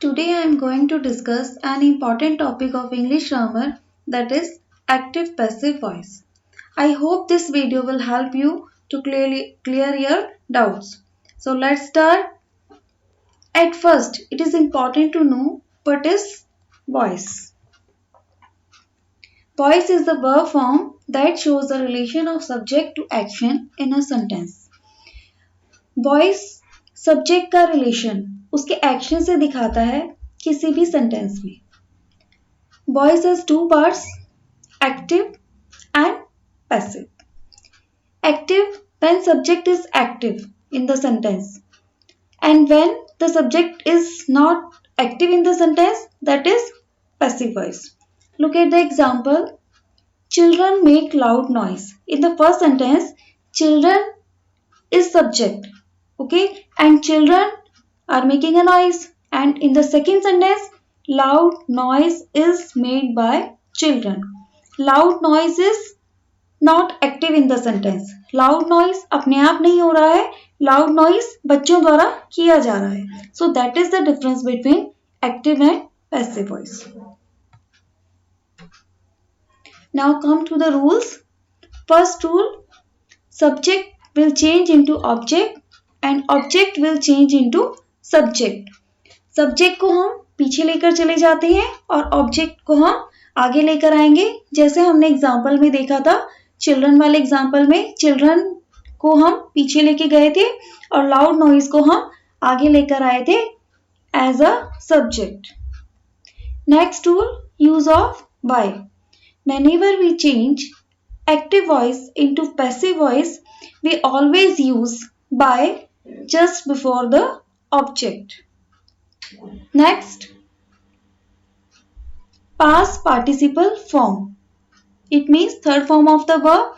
Today I am going to discuss an important topic of English grammar, that is active passive voice. I hope this video will help you to clear your doubts. So let's start. At first, it is important to know what is voice. Voice is the verb form that shows the relation of subject to action in a sentence. Voice subject का relation उसके action से दिखाता है किसी भी sentence में. Voice has two parts, active and passive. Active when subject is active in the sentence, and when the subject is not active in the sentence, that is passive voice. Look at the example. Children make loud noise. In the first sentence, children is subject, okay, and children are making a noise, and in the second sentence loud noise is made by children. Loud noise is not active in the sentence. Loud noise अपने आप नहीं हो रहा है, loud noise बच्चों द्वारा किया जा रहा है. So that is the difference between active and passive voice. Now come to the rules. First rule, subject will change into object and object will change into subject. Subject को हम पीछे लेकर चले जाते हैं और object को हम आगे लेकर आएंगे. जैसे हमने एग्जाम्पल में देखा था, चिल्ड्रन वाले एग्जाम्पल में चिल्ड्रन को हम पीछे लेके गए थे और लाउड नॉइज को हम आगे लेकर आए थे as a subject. Next rule, use of by. Whenever we change active voice into passive voice, we always use by just before the object. Next, past participle form. It means third form of the verb.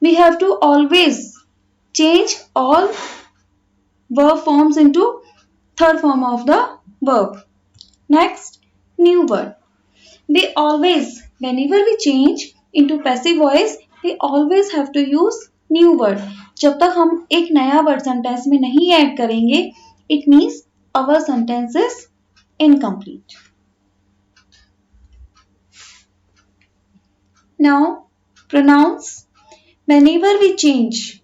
We have to always change all verb forms into third form of the verb. Next, new word. Whenever we change into passive voice, we always have to use new word. जब तक हम एक नया word sentence में नहीं add करेंगे, it means our sentence is incomplete. Now, pronouns. Whenever we change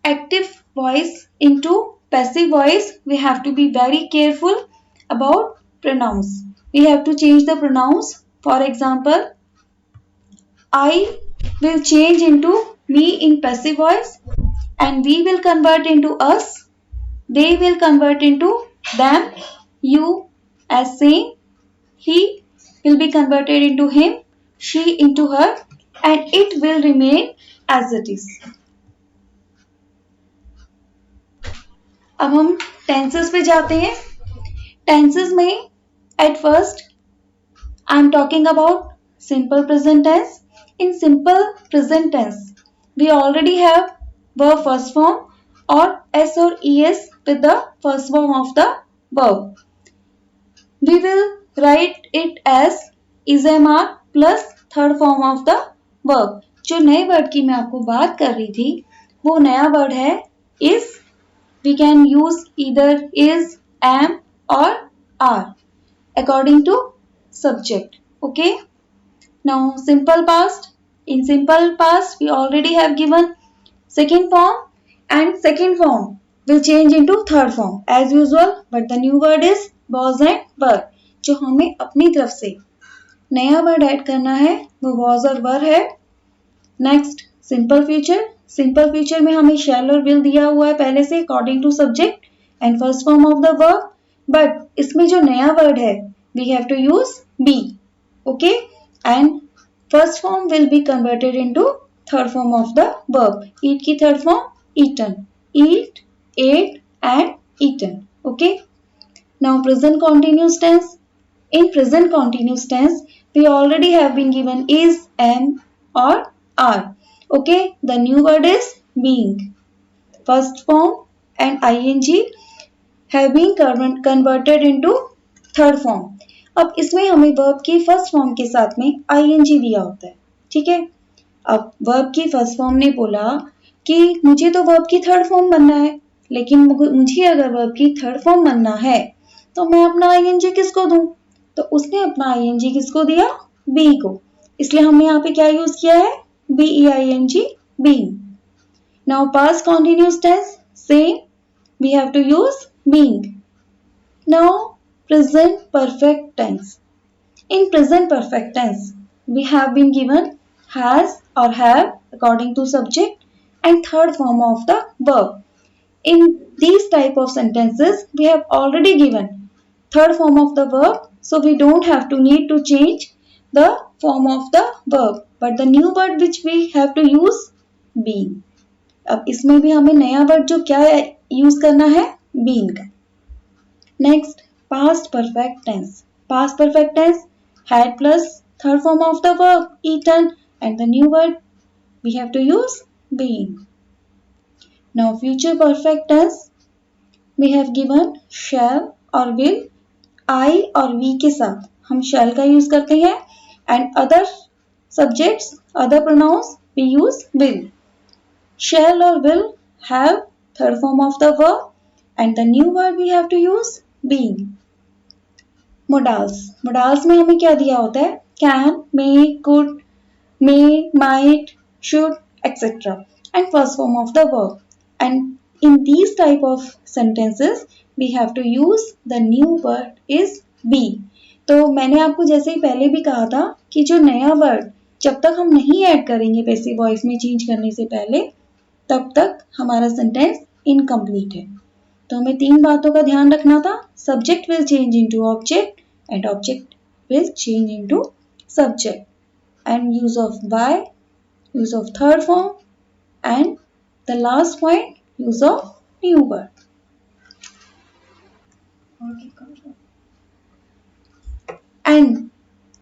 active voice into passive voice, we have to be very careful about pronouns. We have to change the pronouns. For example, I will change into me in passive voice and we will convert into us. They will convert into them. You as saying he will be converted into him, she into her, and it will remain as it is. अब हम tenses पे जाते हैं. Tenses में at first I am talking about simple present tense. In simple present tense, we already have verb first form or s or es with the first form of the verb. We will write it as is, am, are plus third form of the verb. जो नए word की मैं आपको बात कर रही थी, वो नया वर्ड है is. We can use either is, am or are according to subject. Okay. Now simple past. In simple past, we already have given second form, and second form will change into third form as usual, but the new word is was and were. जो हमें अपनी तरफ से नया word add करना है वो was और were है. Next, simple future. Simple future में हमें shall और will दिया हुआ है पहले से according to subject and first form of the verb, but इसमें जो नया वर्ड है we have to use be. Okay, and first form will be converted into third form of the verb. Eat की third form eaten. Eat, ate and eaten. Okay. Now present continuous tense. In present continuous tense, we already have been given is, am or are. Okay. The new word is being. First form and ing have been converted into third form. अब इसमें हमें verb की first form के साथ में ing दिया होता है. ठीक है. अब वर्ब की फर्स्ट फॉर्म ने बोला कि मुझे तो वर्ब की थर्ड फॉर्म बनना है, लेकिन मुझे अगर वर्ब की थर्ड फॉर्म बनना है तो मैं अपना आईएनजी किसको दूं? तो उसने अपना आईएनजी किसको दिया? बी को। इसलिए हमने यहाँ पे क्या यूज किया है? BEING, being. Now past continuous tense, same. We have to use being. Now present perfect tense. In present perfect tense, we have been given has or have according to subject and third form of the verb. In these type of sentences, we have already given third form of the verb, so we don't have to need to change the form of the verb. But the new word which we have to use, being. अब इसमें भी हमें नया word जो क्या use करना है? being का. Next, past perfect tense. Past perfect tense, had plus third form of the verb eaten, and the new word we have to use being. Now future perfect tense, we have given shall or will. I और we के साथ हम shall का use करते हैं, and other subjects, other pronouns we use will. Shall or will have third form of the verb, and the new word we have to use being. Modals. Modals में हमें क्या दिया होता है? Can, may, could, may, might, should, etc. And first form of the verb. And in these type of sentences, we have to use the new word is be. तो मैंने आपको जैसे ही पहले भी कहा था कि जो नया वर्ड जब तक हम नहीं ऐड करेंगे पैसिव वॉइस में चेंज करने से पहले, तब तक हमारा सेंटेंस इनकम्प्लीट है. तो हमें 3 बातों का ध्यान रखना था. Subject will change into object and object will change into subject, and use of by, use of third form, and the last point, use of new word. And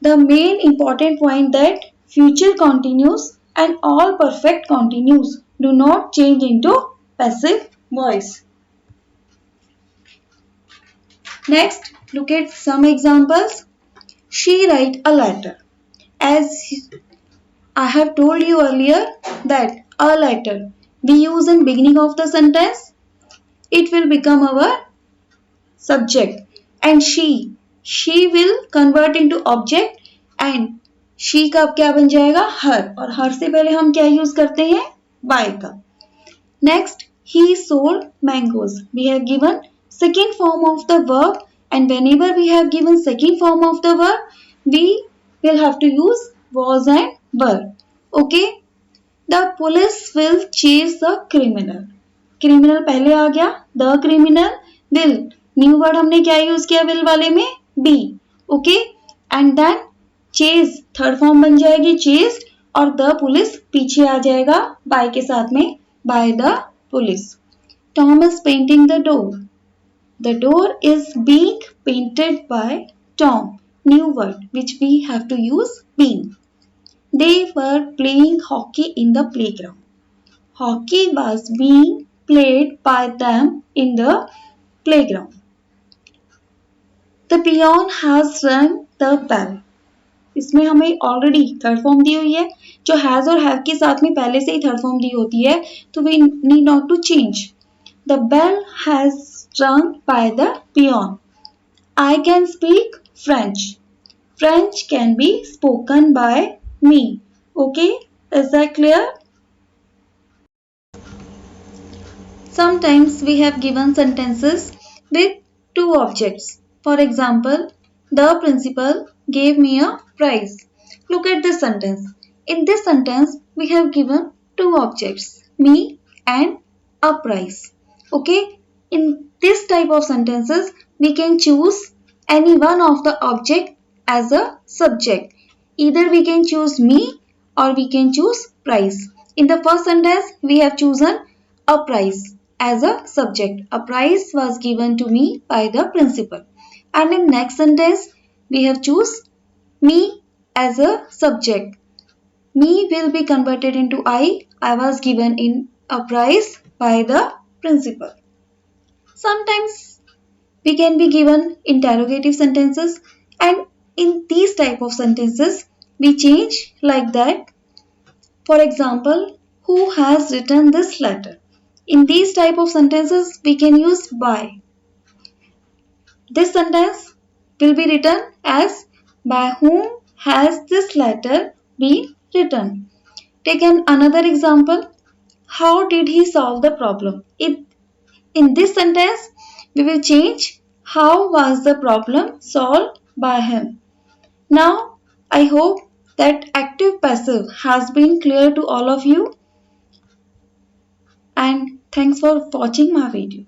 the main important point that future continuous and all perfect continuous do not change into passive voice. Next, look at some examples. She write a letter. As I have told you earlier that a letter we use in beginning of the sentence, it will become our subject, and she will convert into object, and she का अब क्या बन जाएगा? her, और her से पहले हम क्या यूज करते हैं? by का. Next, he sold mangoes. We have given second form of the verb, and whenever we have given second form of the verb, we will have to use was and were. Okay? The police will chase the criminal. Criminal पहले आ गया. The criminal will. New word हमने क्या use किया will वाले में? be. Okay? And then chase third form बन जाएगी chased, और the police पीछे आ जाएगा by के साथ में, by the police. Tom is painting the door. The door is being painted by Tom. New word which we have to use being. They were playing hockey in the playground. Hockey was being played by them in the playground. The peon has rung the bell. इसमें हमें already third form दी हुई है. जो has और have के साथ में पहले से ही थर्ड फॉर्म दी होती है, तो we need not to change. The bell has rung by the peon. I can speak French. French can be spoken by me. Okay, is that clear? Sometimes we have given sentences with two objects. For example, the principal gave me a prize. Look at this sentence. In this sentence, we have given two objects, me and a prize. Okay, in this type of sentences, we can choose any one of the object as a subject. Either we can choose me or we can choose prize. In the first sentence, we have chosen a prize as a subject. A prize was given to me by the principal. And in next sentence, we have choose me as a subject. Me will be converted into I. I was given in a prize by the principal. Sometimes we can be given interrogative sentences, and in these type of sentences we change like that. For example, who has written this letter? In these type of sentences we can use by. This sentence will be written as by whom has this letter been written? Take another example. How did he solve the problem? In this sentence, we will change how was the problem solved by him. Now, I hope that active passive has been clear to all of you, and thanks for watching my video.